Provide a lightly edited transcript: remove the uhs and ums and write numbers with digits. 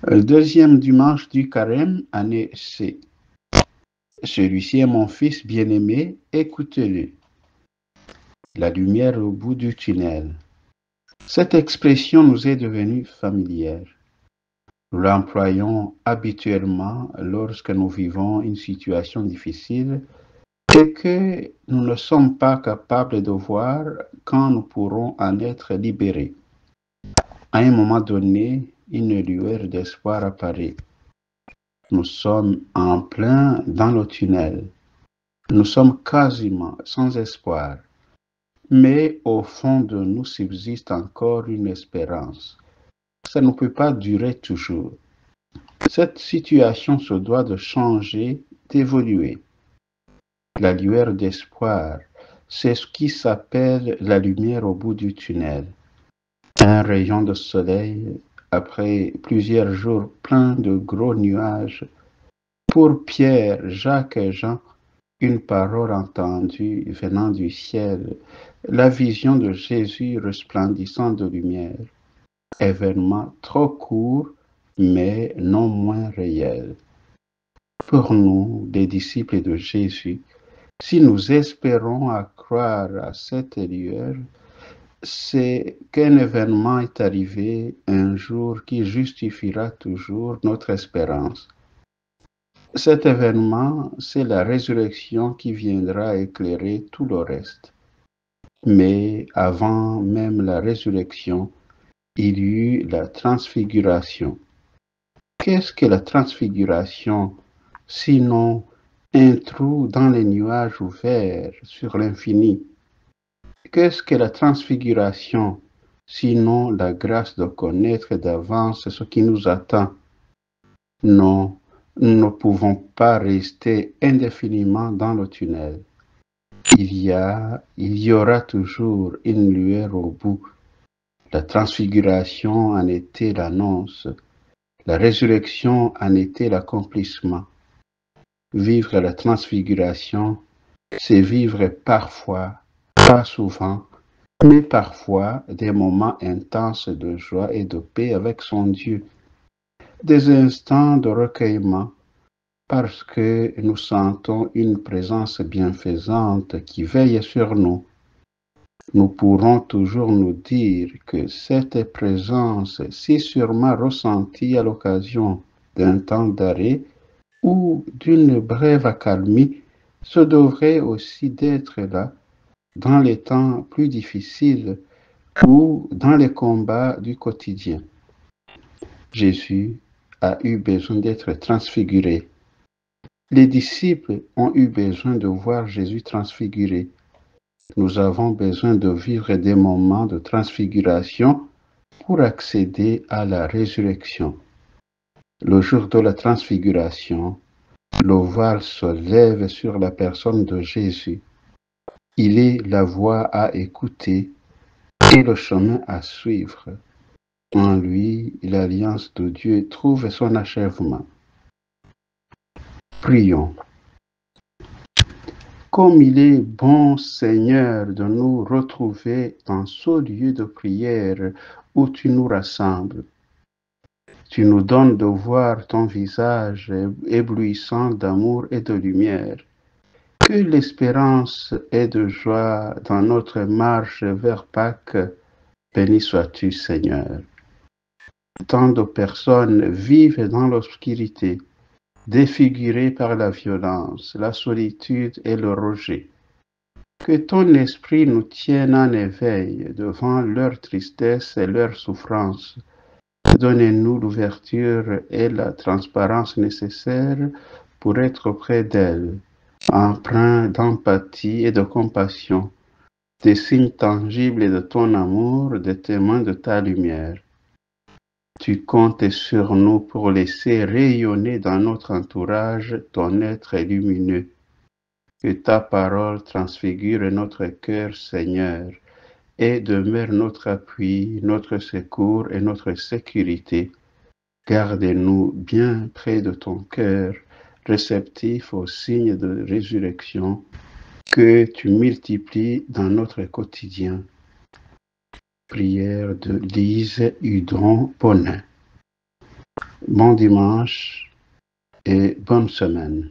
Deuxième dimanche du carême, année C. Celui-ci est mon fils bien-aimé, écoutez-le. La lumière au bout du tunnel. Cette expression nous est devenue familière. Nous l'employons habituellement lorsque nous vivons une situation difficile et que nous ne sommes pas capables de voir quand nous pourrons en être libérés. À un moment donné, une lueur d'espoir apparaît. Nous sommes en plein dans le tunnel. Nous sommes quasiment sans espoir. Mais au fond de nous subsiste encore une espérance. Ça ne peut pas durer toujours. Cette situation se doit de changer, d'évoluer. La lueur d'espoir, c'est ce qui s'appelle la lumière au bout du tunnel. Un rayon de soleil après plusieurs jours pleins de gros nuages. Pour Pierre, Jacques et Jean, une parole entendue venant du ciel, la vision de Jésus resplendissant de lumière. Événement trop court, mais non moins réel. Pour nous, les disciples de Jésus, si nous espérons à croire à cette lueur, c'est qu'un événement est arrivé un jour qui justifiera toujours notre espérance. Cet événement, c'est la résurrection qui viendra éclairer tout le reste. Mais avant même la résurrection, il y eut la transfiguration. Qu'est-ce que la transfiguration, sinon un trou dans les nuages ouverts sur l'infini? Qu'est-ce que la transfiguration, sinon la grâce de connaître d'avance ce qui nous attend? Non, nous ne pouvons pas rester indéfiniment dans le tunnel. Il y aura toujours une lueur au bout. La transfiguration en était l'annonce. La résurrection en était l'accomplissement. Vivre la transfiguration, c'est vivre parfois, pas souvent, mais parfois des moments intenses de joie et de paix avec son Dieu. Des instants de recueillement, parce que nous sentons une présence bienfaisante qui veille sur nous. Nous pourrons toujours nous dire que cette présence, si sûrement ressentie à l'occasion d'un temps d'arrêt ou d'une brève accalmie, se devrait aussi d'être là dans les temps plus difficiles ou dans les combats du quotidien. Jésus a eu besoin d'être transfiguré. Les disciples ont eu besoin de voir Jésus transfiguré. Nous avons besoin de vivre des moments de transfiguration pour accéder à la résurrection. Le jour de la transfiguration, le voile se lève sur la personne de Jésus. Il est la voie à écouter et le chemin à suivre. En lui, l'alliance de Dieu trouve son achèvement. Prions. Comme il est bon, Seigneur, de nous retrouver dans ce lieu de prière où tu nous rassembles. Tu nous donnes de voir ton visage éblouissant d'amour et de lumière. Que l'espérance et de joie dans notre marche vers Pâques, béni sois-tu, Seigneur. Tant de personnes vivent dans l'obscurité, défigurées par la violence, la solitude et le rejet. Que ton esprit nous tienne en éveil devant leur tristesse et leur souffrance. Donnez-nous l'ouverture et la transparence nécessaires pour être près d'elles, empreints d'empathie et de compassion, des signes tangibles de ton amour, des témoins de ta lumière. Tu comptes sur nous pour laisser rayonner dans notre entourage ton être lumineux. Que ta parole transfigure notre cœur, Seigneur, et demeure notre appui, notre secours et notre sécurité. Garde-nous bien près de ton cœur, réceptifs aux signes de résurrection que tu multiplies dans notre quotidien. Prière de Lise Hudron-Bonin. Bon dimanche et bonne semaine.